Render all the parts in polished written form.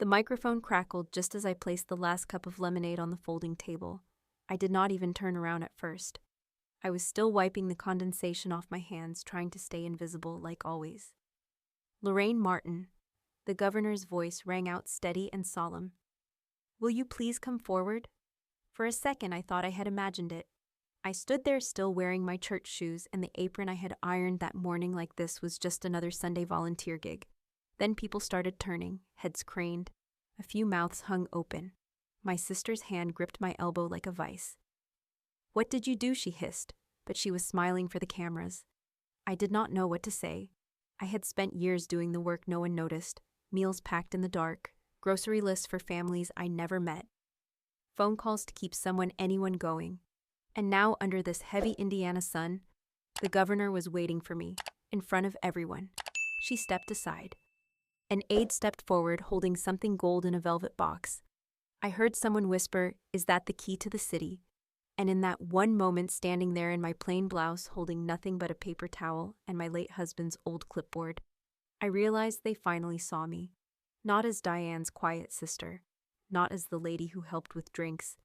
The microphone crackled just as I placed the last cup of lemonade on the folding table. I did not even turn around at first. I was still wiping the condensation off my hands, trying to stay invisible like always. Lorraine Martin. The governor's voice rang out steady and solemn. Will you please come forward? For a second I thought I had imagined it. I stood there still wearing my church shoes and the apron I had ironed that morning like this was just another Sunday volunteer gig. Then people started turning, heads craned. A few mouths hung open. My sister's hand gripped my elbow like a vice. What did you do? She hissed, but she was smiling for the cameras. I did not know what to say. I had spent years doing the work no one noticed, meals packed in the dark, grocery lists for families I never met, phone calls to keep anyone going. And now, under this heavy Indiana sun, the governor was waiting for me, in front of everyone. She stepped aside. An aide stepped forward, holding something gold in a velvet box. I heard someone whisper, "Is that the key to the city?" And in that one moment, standing there in my plain blouse, holding nothing but a paper towel and my late husband's old clipboard, I realized they finally saw me. Not as Diane's quiet sister, not as the lady who helped with drinks,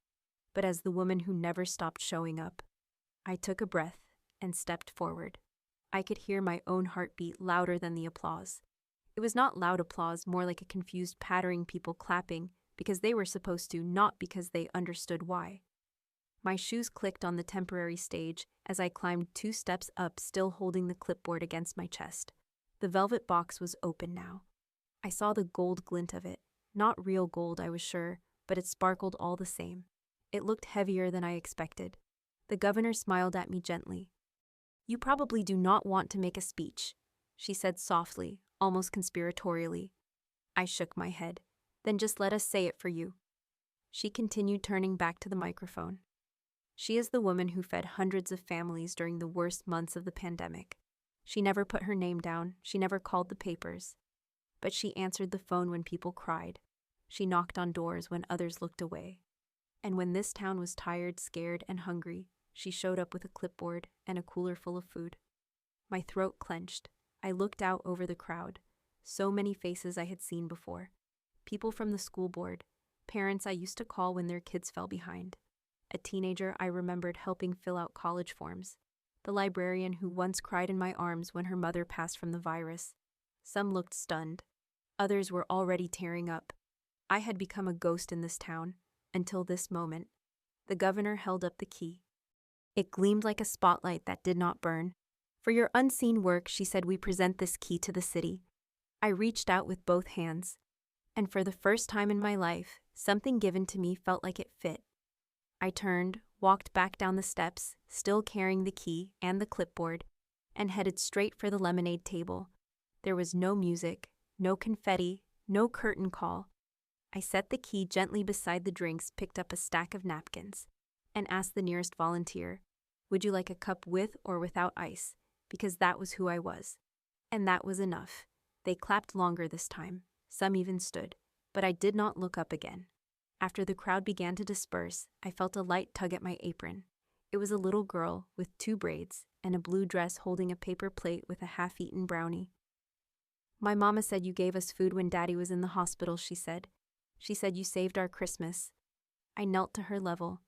but as the woman who never stopped showing up. I took a breath and stepped forward. I could hear my own heartbeat louder than the applause. It was not loud applause, more like a confused pattering, people clapping because they were supposed to, not because they understood why. My shoes clicked on the temporary stage as I climbed 2 steps up, still holding the clipboard against my chest. The velvet box was open now. I saw the gold glint of it. Not real gold, I was sure, but it sparkled all the same. It looked heavier than I expected. The governor smiled at me gently. "You probably do not want to make a speech," she said softly, almost conspiratorially. I shook my head. "Then just let us say it for you." She continued, turning back to the microphone. "She is the woman who fed hundreds of families during the worst months of the pandemic. She never put her name down, she never called the papers. But she answered the phone when people cried. She knocked on doors when others looked away. And when this town was tired, scared, and hungry, she showed up with a clipboard and a cooler full of food." My throat clenched. I looked out over the crowd. So many faces I had seen before. People from the school board, parents I used to call when their kids fell behind. A teenager I remembered helping fill out college forms. The librarian who once cried in my arms when her mother passed from the virus. Some looked stunned. Others were already tearing up. I had become a ghost in this town, until this moment. The governor held up the key. It gleamed like a spotlight that did not burn. "For your unseen work," she said, "we present this key to the city." I reached out with both hands. And for the first time in my life, something given to me felt like it fit. I turned, walked back down the steps, still carrying the key and the clipboard, and headed straight for the lemonade table. There was no music, no confetti, no curtain call. I set the key gently beside the drinks, picked up a stack of napkins, and asked the nearest volunteer, "Would you like a cup with or without ice?" Because that was who I was. And that was enough. They clapped longer this time. Some even stood. But I did not look up again. After the crowd began to disperse, I felt a light tug at my apron. It was a little girl with 2 braids and a blue dress holding a paper plate with a half-eaten brownie. "My mama said you gave us food when Daddy was in the hospital," she said. "She said you saved our Christmas." I knelt to her level.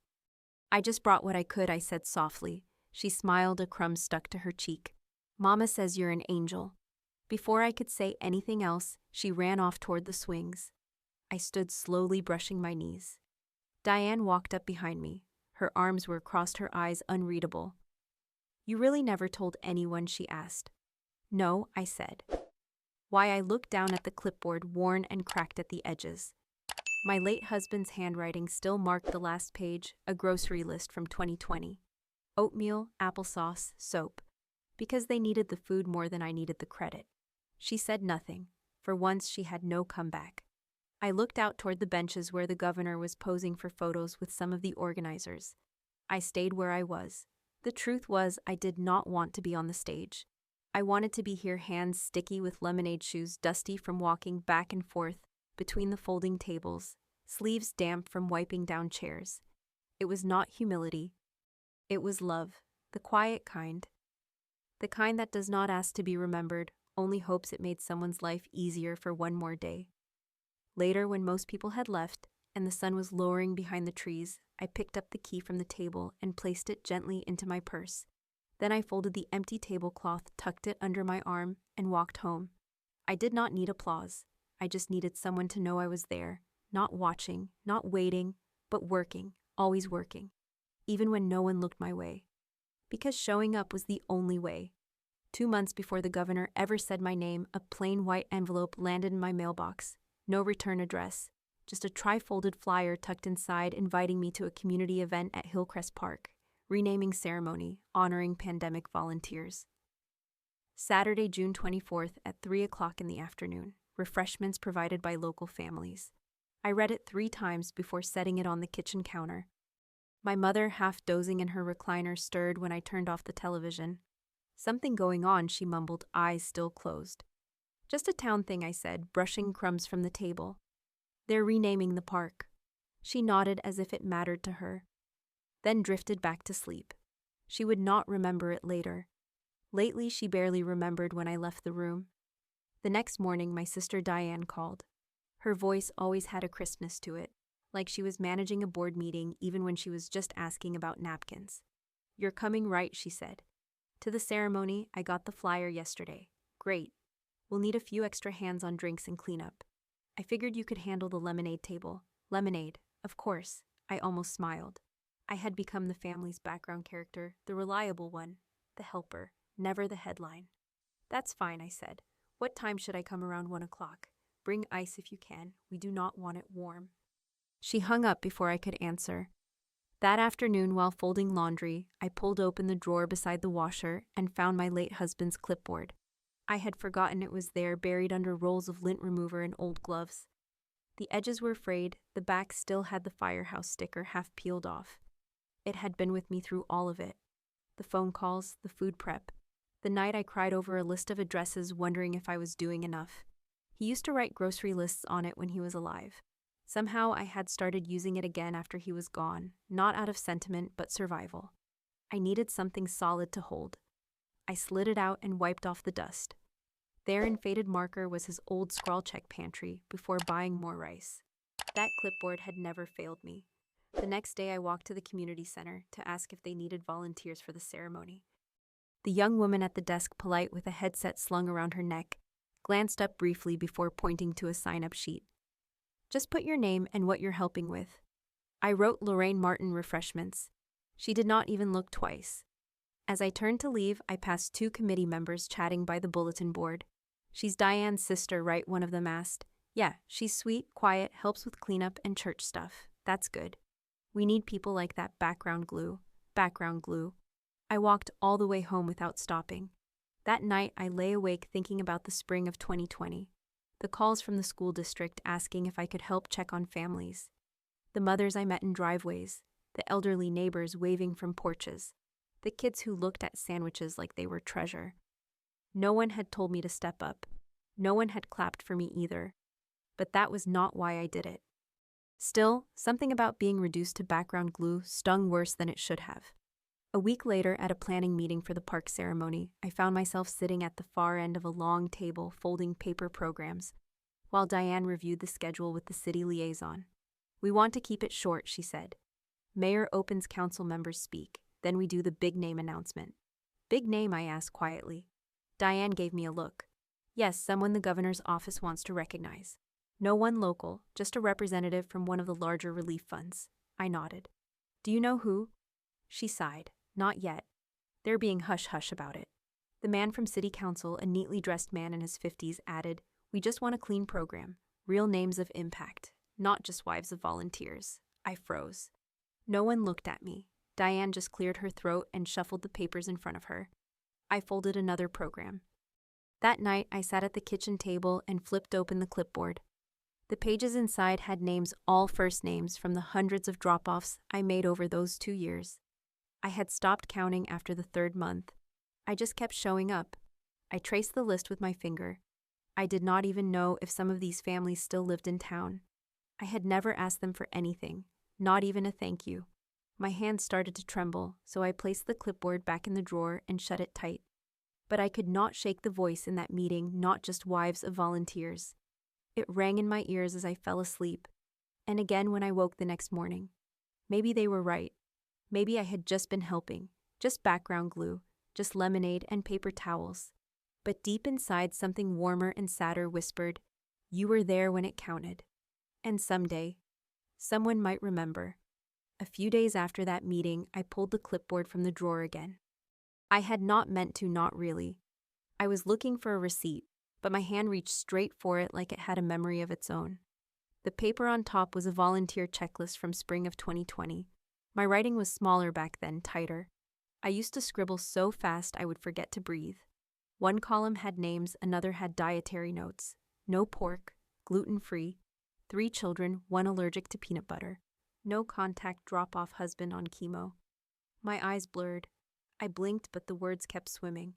"I just brought what I could," I said softly. She smiled, a crumb stuck to her cheek. "Mama says you're an angel." Before I could say anything else, she ran off toward the swings. I stood slowly, brushing my knees. Diane walked up behind me. Her arms were across her eyes, unreadable. "You really never told anyone?" she asked. "No," I said. Why, I looked down at the clipboard, worn and cracked at the edges. My late husband's handwriting still marked the last page, a grocery list from 2020. Oatmeal, applesauce, soap. Because they needed the food more than I needed the credit. She said nothing. For once, she had no comeback. I looked out toward the benches where the governor was posing for photos with some of the organizers. I stayed where I was. The truth was, I did not want to be on the stage. I wanted to be here, hands sticky with lemonade, shoes dusty from walking back and forth between the folding tables, sleeves damp from wiping down chairs. It was not humility. It was love, the quiet kind. The kind that does not ask to be remembered, only hopes it made someone's life easier for one more day. Later, when most people had left and the sun was lowering behind the trees, I picked up the key from the table and placed it gently into my purse. Then I folded the empty tablecloth, tucked it under my arm, and walked home. I did not need applause. I just needed someone to know I was there, not watching, not waiting, but working, always working, even when no one looked my way. Because showing up was the only way. 2 months before the governor ever said my name, a plain white envelope landed in my mailbox. No return address, just a tri-folded flyer tucked inside inviting me to a community event at Hillcrest Park, renaming ceremony, honoring pandemic volunteers. Saturday, June 24th at 3 o'clock in the afternoon, refreshments provided by local families. I read it 3 times before setting it on the kitchen counter. My mother, half dozing in her recliner, stirred when I turned off the television. Something going on, she mumbled, eyes still closed. Just a town thing, I said, brushing crumbs from the table. They're renaming the park. She nodded as if it mattered to her, then drifted back to sleep. She would not remember it later. Lately, she barely remembered when I left the room. The next morning, my sister Diane called. Her voice always had a crispness to it, like she was managing a board meeting even when she was just asking about napkins. "You're coming, right?" she said. "To the ceremony, I got the flyer yesterday. Great. We'll need a few extra hands on drinks and cleanup. I figured you could handle the lemonade table." Lemonade, of course. I almost smiled. I had become the family's background character, the reliable one, the helper, never the headline. "That's fine," I said. "What time should I come? Around 1 o'clock. Bring ice if you can. We do not want it warm." She hung up before I could answer. That afternoon, while folding laundry, I pulled open the drawer beside the washer and found my late husband's clipboard. I had forgotten it was there, buried under rolls of lint remover and old gloves. The edges were frayed, the back still had the firehouse sticker half peeled off. It had been with me through all of it. The phone calls, the food prep. The night I cried over a list of addresses, wondering if I was doing enough. He used to write grocery lists on it when he was alive. Somehow I had started using it again after he was gone, not out of sentiment but survival. I needed something solid to hold. I slid it out and wiped off the dust. There in faded marker was his old scrawl check pantry before buying more rice. That clipboard had never failed me. The next day I walked to the community center to ask if they needed volunteers for the ceremony. The young woman at the desk, polite with a headset slung around her neck, glanced up briefly before pointing to a sign-up sheet. "Just put your name and what you're helping with." I wrote Lorraine Martin Refreshments. She did not even look twice. As I turned to leave, I passed 2 committee members chatting by the bulletin board. "She's Diane's sister, right?" one of them asked. "Yeah, she's sweet, quiet, helps with cleanup and church stuff. That's good. We need people like that. Background glue. Background glue." I walked all the way home without stopping. That night, I lay awake thinking about the spring of 2020. The calls from the school district asking if I could help check on families. The mothers I met in driveways. The elderly neighbors waving from porches. The kids who looked at sandwiches like they were treasure. No one had told me to step up. No one had clapped for me either. But that was not why I did it. Still, something about being reduced to background glue stung worse than it should have. A week later, at a planning meeting for the park ceremony, I found myself sitting at the far end of a long table folding paper programs, while Diane reviewed the schedule with the city liaison. "We want to keep it short," she said. "Mayor opens, council members speak, then we do the big name announcement." "Big name?" I asked quietly. Diane gave me a look. "Yes, someone the governor's office wants to recognize. No one local, just a representative from one of the larger relief funds." I nodded. "Do you know who?" She sighed. "Not yet. They're being hush-hush about it." The man from city council, a neatly dressed man in his 50s, added, "We just want a clean program, real names of impact, not just wives of volunteers." I froze. No one looked at me. Diane just cleared her throat and shuffled the papers in front of her. I folded another program. That night, I sat at the kitchen table and flipped open the clipboard. The pages inside had names, all first names, from the hundreds of drop-offs I made over those 2 years. I had stopped counting after the 3rd month. I just kept showing up. I traced the list with my finger. I did not even know if some of these families still lived in town. I had never asked them for anything, not even a thank you. My hand started to tremble, so I placed the clipboard back in the drawer and shut it tight. But I could not shake the voice in that meeting, not just wives of volunteers. It rang in my ears as I fell asleep, and again when I woke the next morning. Maybe they were right. Maybe I had just been helping, just background glue, just lemonade and paper towels. But deep inside, something warmer and sadder whispered, "You were there when it counted." And someday, someone might remember. A few days after that meeting, I pulled the clipboard from the drawer again. I had not meant to, not really. I was looking for a receipt, but my hand reached straight for it like it had a memory of its own. The paper on top was a volunteer checklist from spring of 2020. My writing was smaller back then, tighter. I used to scribble so fast I would forget to breathe. One column had names, another had dietary notes. No pork, gluten-free, 3 children, 1 allergic to peanut butter. No contact, drop-off husband on chemo. My eyes blurred. I blinked, but the words kept swimming.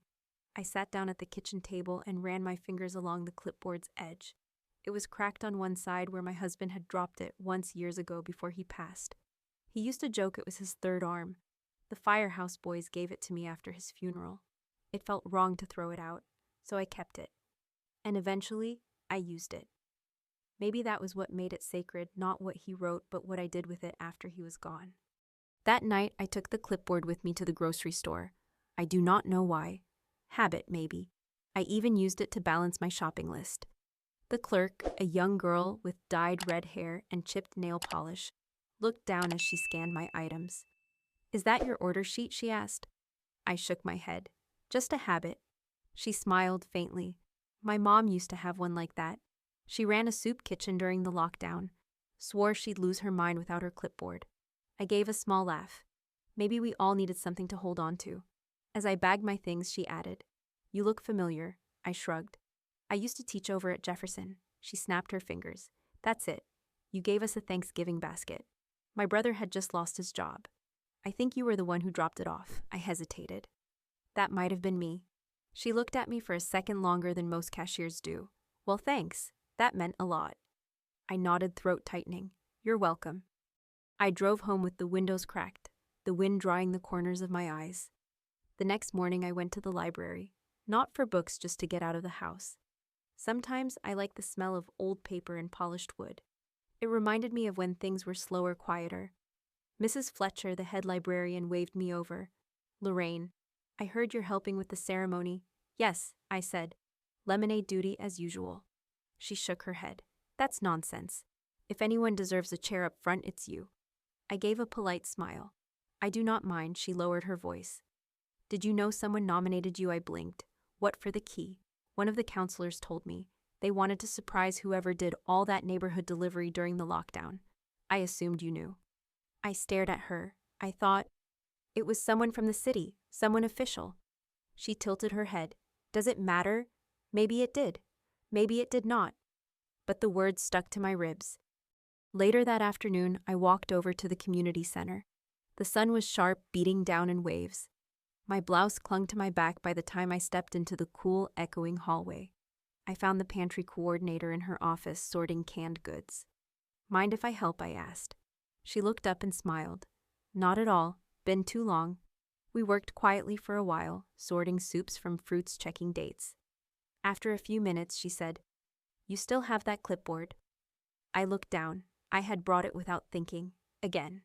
I sat down at the kitchen table and ran my fingers along the clipboard's edge. It was cracked on one side where my husband had dropped it once years ago before he passed. He used to joke it was his third arm. The firehouse boys gave it to me after his funeral. It felt wrong to throw it out, so I kept it. And eventually, I used it. Maybe that was what made it sacred, not what he wrote, but what I did with it after he was gone. That night, I took the clipboard with me to the grocery store. I do not know why. Habit, maybe. I even used it to balance my shopping list. The clerk, a young girl with dyed red hair and chipped nail polish, looked down as she scanned my items. "Is that your order sheet?" she asked. I shook my head. "Just a habit." She smiled faintly. "My mom used to have one like that. She ran a soup kitchen during the lockdown. Swore she'd lose her mind without her clipboard." I gave a small laugh. Maybe we all needed something to hold on to. As I bagged my things, she added, "You look familiar." I shrugged. "I used to teach over at Jefferson." She snapped her fingers. "That's it. You gave us a Thanksgiving basket. My brother had just lost his job. I think you were the one who dropped it off." I hesitated. "That might have been me." She looked at me for a second longer than most cashiers do. "Well, thanks. That meant a lot." I nodded, throat tightening. "You're welcome." I drove home with the windows cracked, the wind drying the corners of my eyes. The next morning I went to the library, not for books, just to get out of the house. Sometimes I like the smell of old paper and polished wood. It reminded me of when things were slower, quieter. Mrs. Fletcher, the head librarian, waved me over. "Lorraine, I heard you're helping with the ceremony." "Yes," I said. "Lemonade duty as usual." She shook her head. "That's nonsense. If anyone deserves a chair up front, it's you." I gave a polite smile. "I do not mind," she lowered her voice. "Did you know someone nominated you?" I blinked. "What for the key?" "One of the counselors told me. They wanted to surprise whoever did all that neighborhood delivery during the lockdown. I assumed you knew." I stared at her. I thought, it was someone from the city, someone official. She tilted her head. "Does it matter? Maybe it did. Maybe it did not." But the words stuck to my ribs. Later that afternoon, I walked over to the community center. The sun was sharp, beating down in waves. My blouse clung to my back by the time I stepped into the cool, echoing hallway. I found the pantry coordinator in her office sorting canned goods. "Mind if I help?" I asked. She looked up and smiled. "Not at all. Been too long." We worked quietly for a while, sorting soups from fruits, checking dates. After a few minutes, she said, "You still have that clipboard?" I looked down. I had brought it without thinking. Again.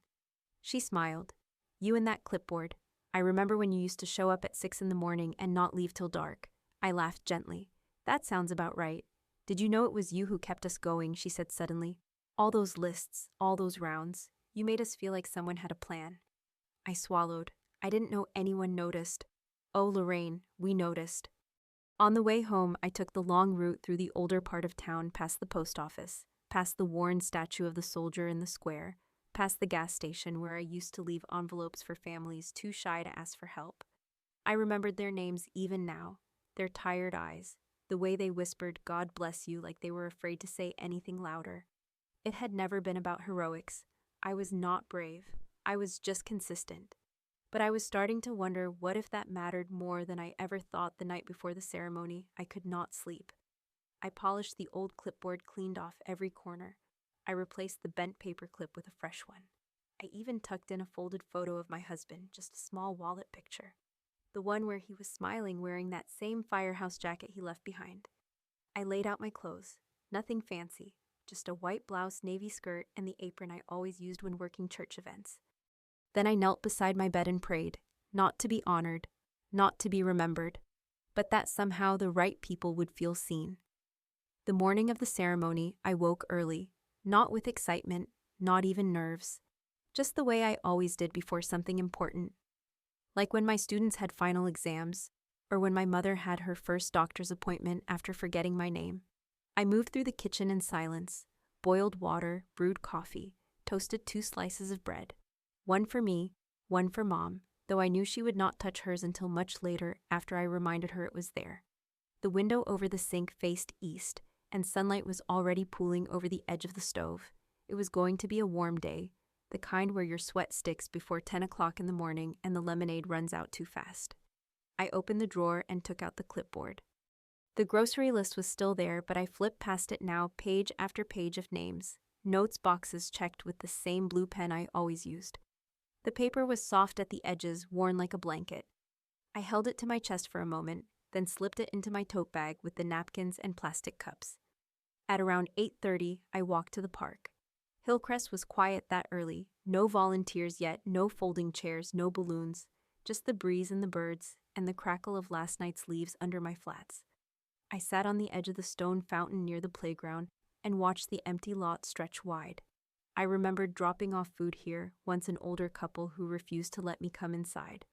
She smiled. "You and that clipboard. I remember when you used to show up at 6 in the morning and not leave till dark." I laughed gently. "That sounds about right." "Did you know it was you who kept us going?" she said suddenly. "All those lists, all those rounds. You made us feel like someone had a plan." I swallowed. I didn't know anyone noticed. Oh, Lorraine, we noticed. On the way home, I took the long route through the older part of town, past the post office, past the worn statue of the soldier in the square, past the gas station where I used to leave envelopes for families too shy to ask for help. I remembered their names even now, their tired eyes, the way they whispered, "God bless you," like they were afraid to say anything louder. It had never been about heroics. I was not brave. I was just consistent. But I was starting to wonder, what if that mattered more than I ever thought the night before the ceremony? I could not sleep. I polished the old clipboard, cleaned off every corner. I replaced the bent paper clip with a fresh one. I even tucked in a folded photo of my husband, just a small wallet picture. The one where he was smiling, wearing that same firehouse jacket he left behind. I laid out my clothes. Nothing fancy, just a white blouse, navy skirt, and the apron I always used when working church events. Then I knelt beside my bed and prayed, not to be honored, not to be remembered, but that somehow the right people would feel seen. The morning of the ceremony, I woke early, not with excitement, not even nerves, just the way I always did before something important. Like when my students had final exams, or when my mother had her first doctor's appointment after forgetting my name. I moved through the kitchen in silence, boiled water, brewed coffee, toasted 2 slices of bread. One for me, one for Mom, though I knew she would not touch hers until much later after I reminded her it was there. The window over the sink faced east, and sunlight was already pooling over the edge of the stove. It was going to be a warm day, the kind where your sweat sticks before 10 o'clock in the morning and the lemonade runs out too fast. I opened the drawer and took out the clipboard. The grocery list was still there, but I flipped past it now, page after page of names, notes boxes checked with the same blue pen I always used. The paper was soft at the edges, worn like a blanket. I held it to my chest for a moment, then slipped it into my tote bag with the napkins and plastic cups. At around 8:30, I walked to the park. Hillcrest was quiet that early, no volunteers yet, no folding chairs, no balloons, just the breeze and the birds, and the crackle of last night's leaves under my flats. I sat on the edge of the stone fountain near the playground and watched the empty lot stretch wide. I remembered dropping off food here, once an older couple who refused to let me come inside.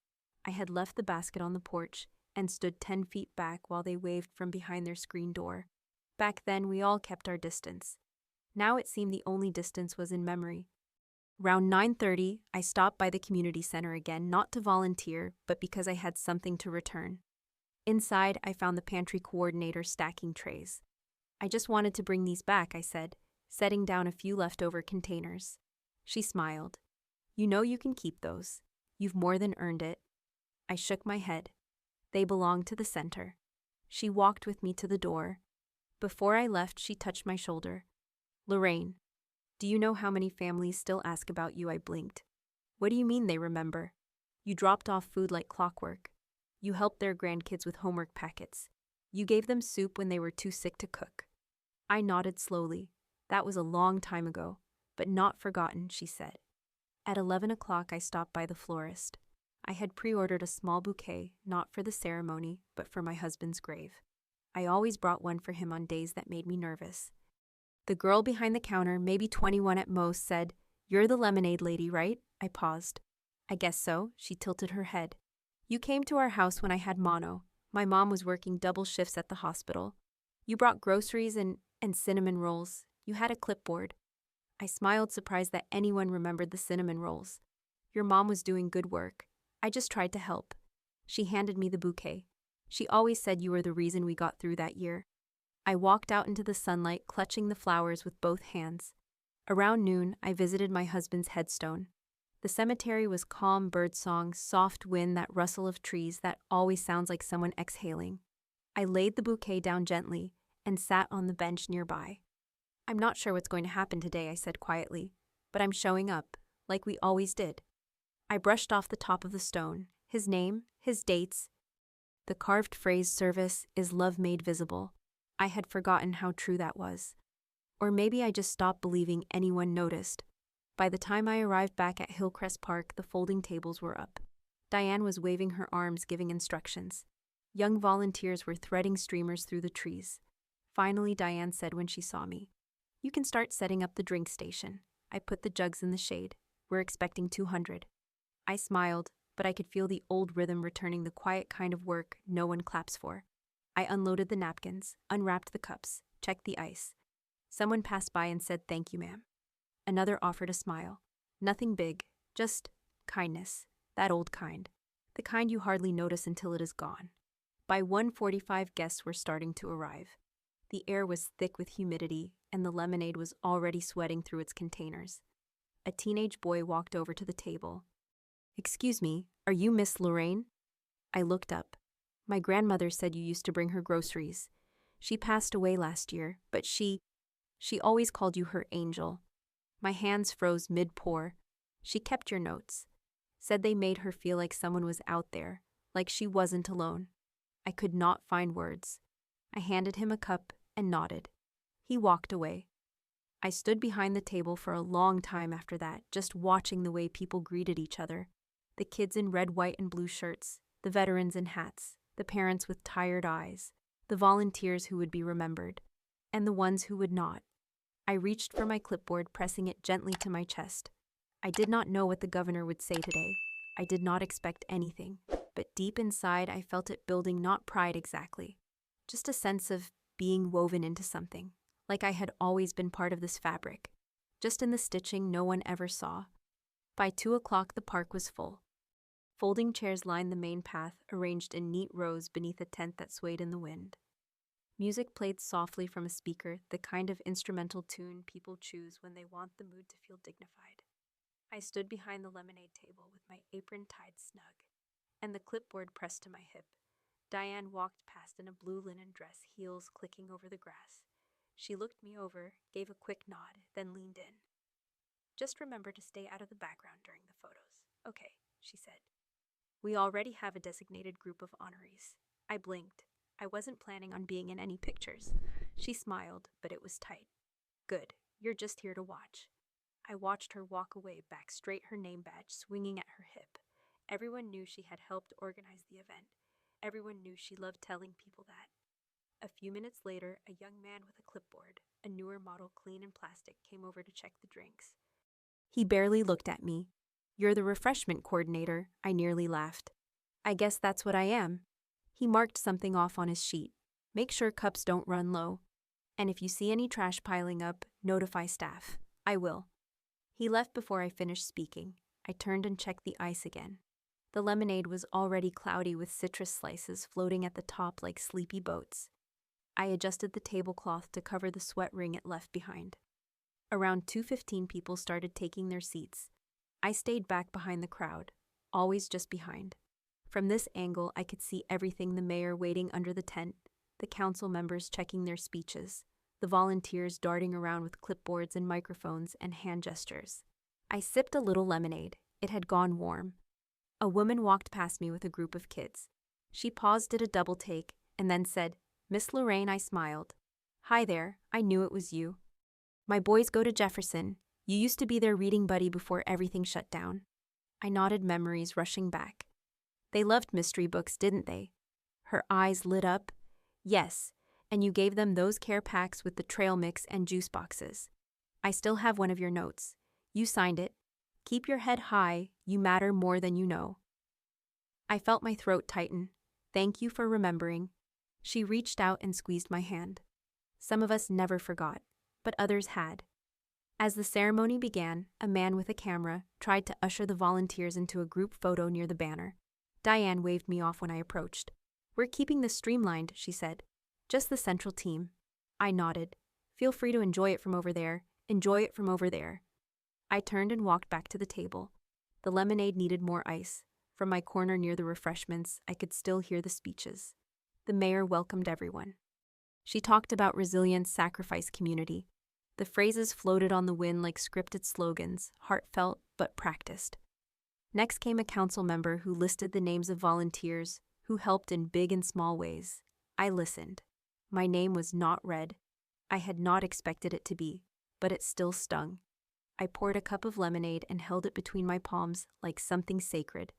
I had left the basket on the porch and stood 10 feet back while they waved from behind their screen door. Back then, we all kept our distance. Now it seemed the only distance was in memory. Around 9:30, I stopped by the community center again, not to volunteer, but because I had something to return. Inside, I found the pantry coordinator stacking trays. I just wanted to bring these back, I said, setting down a few leftover containers. She smiled. You know you can keep those. You've more than earned it. I shook my head. They belong to the center. She walked with me to the door. Before I left, she touched my shoulder. Lorraine, do you know how many families still ask about you? I blinked. What do you mean they remember? You dropped off food like clockwork. You helped their grandkids with homework packets. You gave them soup when they were too sick to cook. I nodded slowly. That was a long time ago, but not forgotten, she said. At 11 o'clock, I stopped by the florist. I had pre-ordered a small bouquet, not for the ceremony, but for my husband's grave. I always brought one for him on days that made me nervous. The girl behind the counter, maybe 21 at most, said, You're the lemonade lady, right? I paused. I guess so, she tilted her head. You came to our house when I had mono. My mom was working double shifts at the hospital. You brought groceries and cinnamon rolls. You had a clipboard. I smiled, surprised that anyone remembered the cinnamon rolls. Your mom was doing good work. I just tried to help. She handed me the bouquet. She always said you were the reason we got through that year. I walked out into the sunlight, clutching the flowers with both hands. Around noon, I visited my husband's headstone. The cemetery was calm birdsong, soft wind, that rustle of trees that always sounds like someone exhaling. I laid the bouquet down gently and sat on the bench nearby. I'm not sure what's going to happen today, I said quietly, but I'm showing up, like we always did. I brushed off the top of the stone, his name, his dates. The carved phrase, service is love made visible. I had forgotten how true that was. Or maybe I just stopped believing anyone noticed. By the time I arrived back at Hillcrest Park, the folding tables were up. Diane was waving her arms, giving instructions. Young volunteers were threading streamers through the trees. Finally, Diane said when she saw me, You can start setting up the drink station. I put the jugs in the shade. We're expecting 200. I smiled, but I could feel the old rhythm returning, the quiet kind of work no one claps for. I unloaded the napkins, unwrapped the cups, checked the ice. Someone passed by and said, Thank you, ma'am. Another offered a smile. Nothing big, just kindness, that old kind. The kind you hardly notice until it is gone. By 1:45, guests were starting to arrive. The air was thick with humidity, and the lemonade was already sweating through its containers. A teenage boy walked over to the table. Excuse me, are you Miss Lorraine? I looked up. My grandmother said you used to bring her groceries. She passed away last year, but she always called you her angel. My hands froze mid-pour. She kept your notes. Said they made her feel like someone was out there, like she wasn't alone. I could not find words. I handed him a cup and nodded. He walked away. I stood behind the table for a long time after that, just watching the way people greeted each other. The kids in red, white, and blue shirts, the veterans in hats, the parents with tired eyes, the volunteers who would be remembered, and the ones who would not. I reached for my clipboard, pressing it gently to my chest. I did not know what the governor would say today. I did not expect anything, but deep inside I felt it building, not pride exactly, just a sense of being woven into something, like I had always been part of this fabric, just in the stitching no one ever saw. By 2 o'clock the park was full. Folding chairs lined the main path, arranged in neat rows beneath a tent that swayed in the wind. Music played softly from a speaker, the kind of instrumental tune people choose when they want the mood to feel dignified. I stood behind the lemonade table with my apron tied snug, and the clipboard pressed to my hip. Diane walked past in a blue linen dress, heels clicking over the grass. She looked me over, gave a quick nod, then leaned in. "Just remember to stay out of the background during the photos." "Okay," she said. "We already have a designated group of honorees." I blinked. I wasn't planning on being in any pictures. She smiled, but it was tight. "Good. You're just here to watch." I watched her walk away, back straight, her name badge swinging at her hip. Everyone knew she had helped organize the event. Everyone knew she loved telling people that. A few minutes later, a young man with a clipboard, a newer model clean in plastic, came over to check the drinks. He barely looked at me. "You're the refreshment coordinator," I nearly laughed. "I guess that's what I am." He marked something off on his sheet. "Make sure cups don't run low. And if you see any trash piling up, notify staff." "I will." He left before I finished speaking. I turned and checked the ice again. The lemonade was already cloudy with citrus slices floating at the top like sleepy boats. I adjusted the tablecloth to cover the sweat ring it left behind. Around 2:15 people started taking their seats. I stayed back behind the crowd, always just behind. From this angle, I could see everything: the mayor waiting under the tent, the council members checking their speeches, the volunteers darting around with clipboards and microphones and hand gestures. I sipped a little lemonade. It had gone warm. A woman walked past me with a group of kids. She paused, did a double take, and then said, "Miss Lorraine." I smiled. "Hi there, I knew it was you. My boys go to Jefferson. You used to be their reading buddy before everything shut down." I nodded, memories rushing back. "They loved mystery books, didn't they?" Her eyes lit up. "Yes, and you gave them those care packs with the trail mix and juice boxes. I still have one of your notes. You signed it. 'Keep your head high, you matter more than you know.'" I felt my throat tighten. "Thank you for remembering." She reached out and squeezed my hand. Some of us never forgot, but others had. As the ceremony began, a man with a camera tried to usher the volunteers into a group photo near the banner. Diane waved me off when I approached. "We're keeping this streamlined," she said. "Just the central team." I nodded. "Feel free to enjoy it from over there. Enjoy it from over there." I turned and walked back to the table. The lemonade needed more ice. From my corner near the refreshments, I could still hear the speeches. The mayor welcomed everyone. She talked about resilience, sacrifice, community. The phrases floated on the wind like scripted slogans, heartfelt but practiced. Next came a council member who listed the names of volunteers who helped in big and small ways. I listened. My name was not read. I had not expected it to be, but it still stung. I poured a cup of lemonade and held it between my palms like something sacred.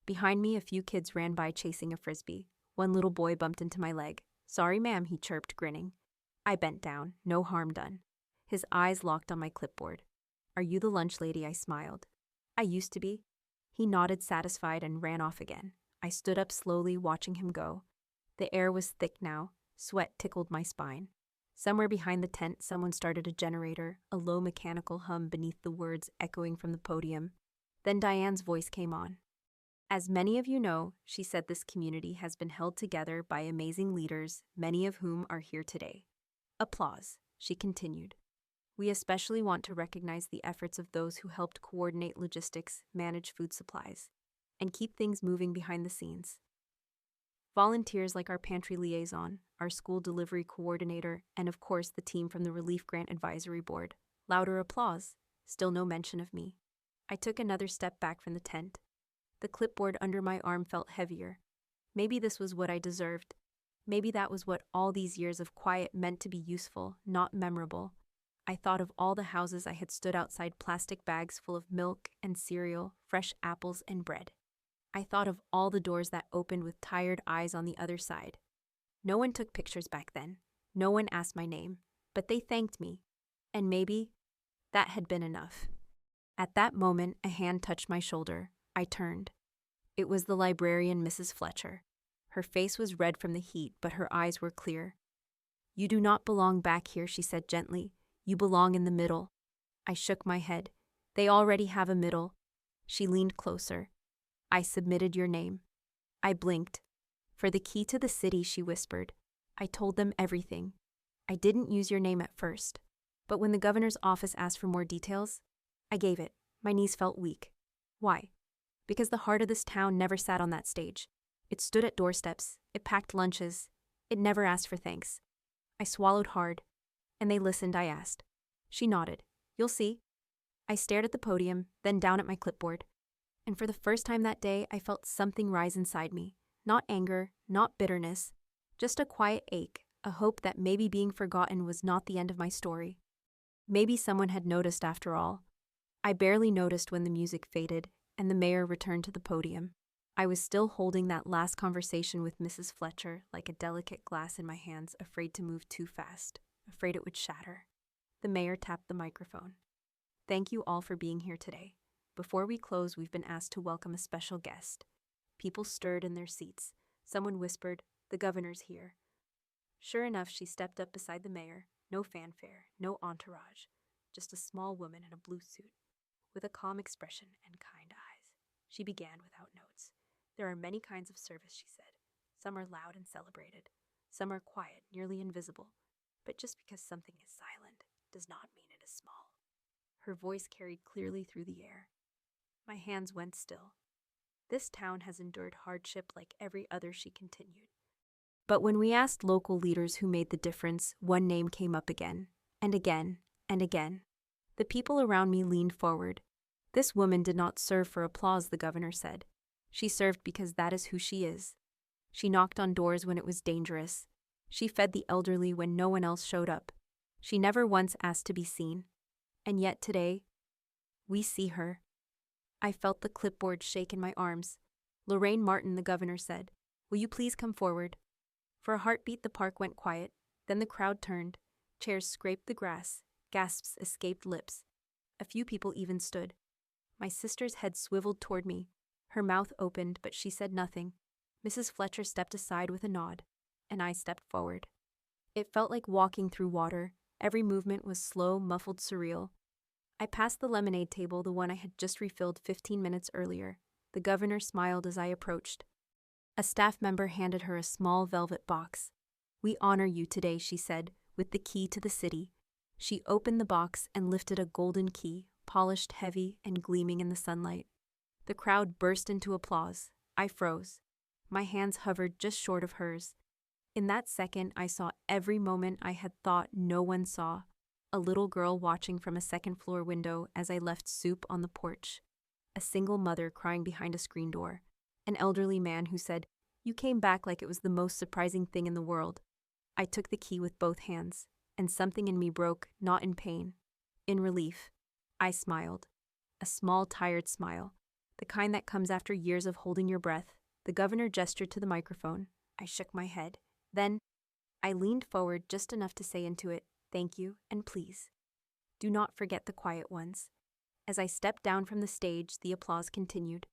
Behind me, a few kids ran by chasing a frisbee. One little boy bumped into my leg. "Sorry, ma'am," he chirped, grinning. I bent down, no harm done. His eyes locked on my clipboard. "Are you the lunch lady?" I smiled. "I used to be." He nodded, satisfied, and ran off again. I stood up slowly, watching him go. The air was thick now. Sweat tickled my spine. Somewhere behind the tent, someone started a generator, a low mechanical hum beneath the words echoing from the podium. Then Diane's voice came on. "As many of you know," she said, "this community has been held together by amazing leaders, many of whom are here today." Applause, she continued. "We especially want to recognize the efforts of those who helped coordinate logistics, manage food supplies, and keep things moving behind the scenes. Volunteers like our pantry liaison, our school delivery coordinator, and of course the team from the Relief Grant Advisory Board." Louder applause. Still no mention of me. I took another step back from the tent. The clipboard under my arm felt heavier. Maybe this was what I deserved. Maybe that was what all these years of quiet meant, to be useful, not memorable. I thought of all the houses I had stood outside, plastic bags full of milk and cereal, fresh apples and bread. I thought of all the doors that opened with tired eyes on the other side. No one took pictures back then. No one asked my name, but they thanked me. And maybe that had been enough. At that moment, a hand touched my shoulder. I turned. It was the librarian, Mrs. Fletcher. Her face was red from the heat, but her eyes were clear. "You do not belong back here," she said gently. "You belong in the middle." I shook my head. "They already have a middle." She leaned closer. "I submitted your name." I blinked. "For the key to the city," she whispered. I told them everything. "I didn't use your name at first, but when the governor's office asked for more details, I gave it." My knees felt weak. Why? Because the heart of this town never sat on that stage. It stood at doorsteps. It packed lunches. It never asked for thanks. I swallowed hard. "And they listened?" I asked. She nodded. "You'll see." I stared at the podium, then down at my clipboard. And for the first time that day, I felt something rise inside me. Not anger, not bitterness, just a quiet ache, a hope that maybe being forgotten was not the end of my story. Maybe someone had noticed after all. I barely noticed when the music faded and the mayor returned to the podium. I was still holding that last conversation with Mrs. Fletcher like a delicate glass in my hands, afraid to move too fast, afraid it would shatter. The mayor tapped the microphone. "Thank you all for being here today. Before we close, we've been asked to welcome a special guest." People stirred in their seats. Someone whispered, "The governor's here." Sure enough, she stepped up beside the mayor. No fanfare, no entourage, just a small woman in a blue suit, with a calm expression and kind eyes. She began without notes. "There are many kinds of service," she said. "Some are loud and celebrated. Some are quiet, nearly invisible. But just because something is silent does not mean it is small." Her voice carried clearly through the air. My hands went still. "This town has endured hardship like every other," she continued. But when we asked local leaders who made the difference, one name came up again, and again, and again. The people around me leaned forward. "This woman did not serve for applause," the governor said. "She served because that is who she is." She knocked on doors when it was dangerous. She fed the elderly when no one else showed up. She never once asked to be seen. And yet today, we see her. I felt the clipboard shake in my arms. "Lorraine Martin," the governor said. "Will you please come forward?" For a heartbeat, the park went quiet. Then the crowd turned. Chairs scraped the grass. Gasps escaped lips. A few people even stood. My sister's head swiveled toward me. Her mouth opened, but she said nothing. Mrs. Fletcher stepped aside with a nod, and I stepped forward. It felt like walking through water. Every movement was slow, muffled, surreal. I passed the lemonade table, the one I had just refilled 15 minutes earlier. The governor smiled as I approached. A staff member handed her a small velvet box. "We honor you today," she said, "with the key to the city." She opened the box and lifted a golden key, polished, heavy, and gleaming in the sunlight. The crowd burst into applause. I froze. My hands hovered just short of hers. In that second, I saw every moment I had thought no one saw. A little girl watching from a second-floor window as I left soup on the porch. A single mother crying behind a screen door. An elderly man who said, "You came back like it was the most surprising thing in the world." I took the key with both hands, and something in me broke, not in pain, in relief. I smiled. A small, tired smile, the kind that comes after years of holding your breath. The governor gestured to the microphone. I shook my head. Then, I leaned forward just enough to say into it, "Thank you, and please, do not forget the quiet ones." As I stepped down from the stage, the applause continued.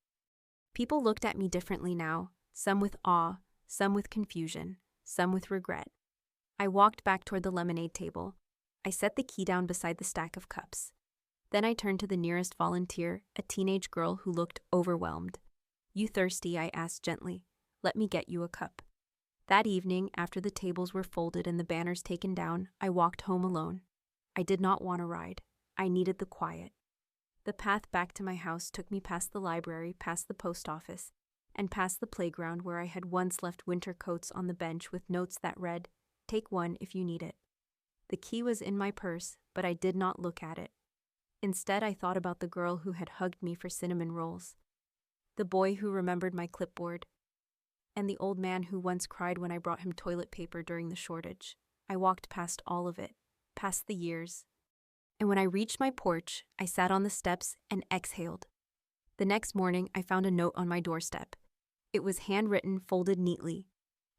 People looked at me differently now, some with awe, some with confusion, some with regret. I walked back toward the lemonade table. I set the key down beside the stack of cups. Then I turned to the nearest volunteer, a teenage girl who looked overwhelmed. "You thirsty?" I asked gently. "Let me get you a cup." That evening, after the tables were folded and the banners taken down, I walked home alone. I did not want a ride. I needed the quiet. The path back to my house took me past the library, past the post office, and past the playground where I had once left winter coats on the bench with notes that read, "Take one if you need it." The key was in my purse, but I did not look at it. Instead, I thought about the girl who had hugged me for cinnamon rolls, the boy who remembered my clipboard, And the old man who once cried when I brought him toilet paper during the shortage. I walked past all of it, past the years. And when I reached my porch, I sat on the steps and exhaled. The next morning, I found a note on my doorstep. It was handwritten, folded neatly.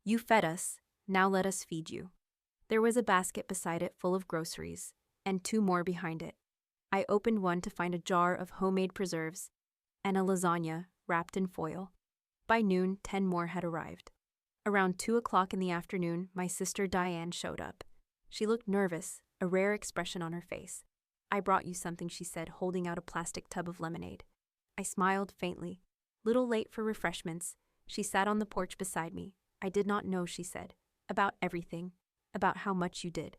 You fed us, now let us feed you. There was a basket beside it full of groceries, and 2 more behind it. I opened one to find a jar of homemade preserves and a lasagna wrapped in foil. By noon, 10 more had arrived. Around 2 o'clock in the afternoon, my sister Diane showed up. She looked nervous, a rare expression on her face. I brought you something, she said, holding out a plastic tub of lemonade. I smiled faintly. Little late for refreshments, she sat on the porch beside me. I did not know, she said. About everything. About how much you did.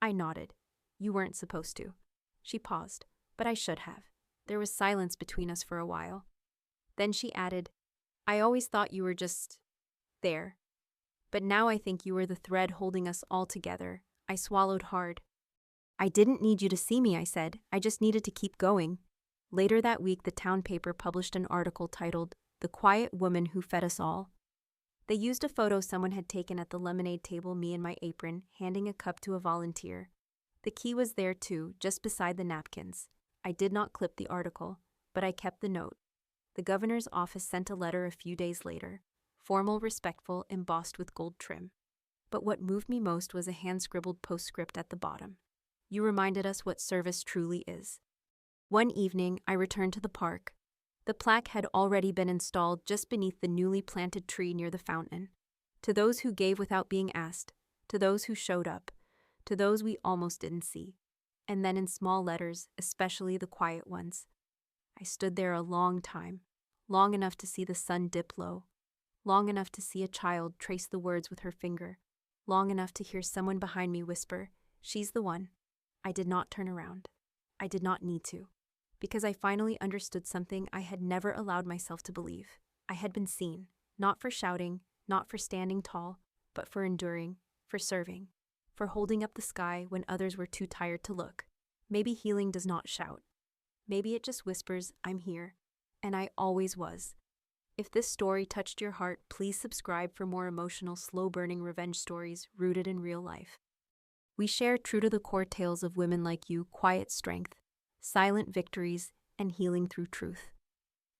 I nodded. You weren't supposed to. She paused, but I should have. There was silence between us for a while. Then she added, I always thought you were just there. But now I think you were the thread holding us all together. I swallowed hard. I didn't need you to see me, I said. I just needed to keep going. Later that week, the town paper published an article titled, The Quiet Woman Who Fed Us All. They used a photo someone had taken at the lemonade table, me in my apron, handing a cup to a volunteer. The key was there too, just beside the napkins. I did not clip the article, but I kept the note. The governor's office sent a letter a few days later, formal, respectful, embossed with gold trim. But what moved me most was a hand-scribbled postscript at the bottom. You reminded us what service truly is. One evening, I returned to the park. The plaque had already been installed just beneath the newly planted tree near the fountain. To those who gave without being asked, to those who showed up, to those we almost didn't see. And then in small letters, especially the quiet ones. I stood there a long time, long enough to see the sun dip low, long enough to see a child trace the words with her finger, long enough to hear someone behind me whisper, She's the one. I did not turn around. I did not need to. Because I finally understood something I had never allowed myself to believe. I had been seen, not for shouting, not for standing tall, but for enduring, for serving, for holding up the sky when others were too tired to look. Maybe healing does not shout. Maybe it just whispers, I'm here. And I always was. If this story touched your heart, please subscribe for more emotional, slow-burning revenge stories rooted in real life. We share true-to-the-core tales of women like you, quiet strength, silent victories, and healing through truth.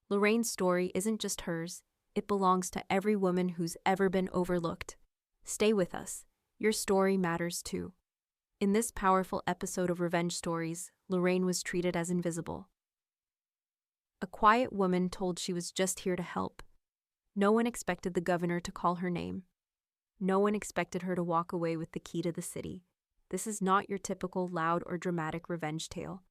Lorraine's story isn't just hers, it belongs to every woman who's ever been overlooked. Stay with us. Your story matters too. In this powerful episode of Revenge Stories, Lorraine was treated as invisible. A quiet woman told she was just here to help. No one expected the governor to call her name. No one expected her to walk away with the key to the city. This is not your typical loud or dramatic revenge tale.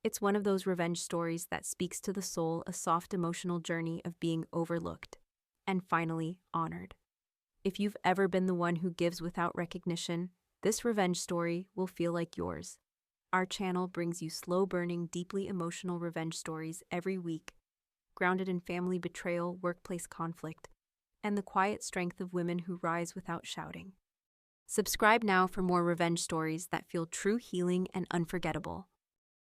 It's one of those revenge stories that speaks to the soul, a soft emotional journey of being overlooked and finally honored. If you've ever been the one who gives without recognition, this revenge story will feel like yours. Our channel brings you slow-burning, deeply emotional revenge stories every week, grounded in family betrayal, workplace conflict, and the quiet strength of women who rise without shouting. Subscribe now for more revenge stories that feel true, healing, and unforgettable.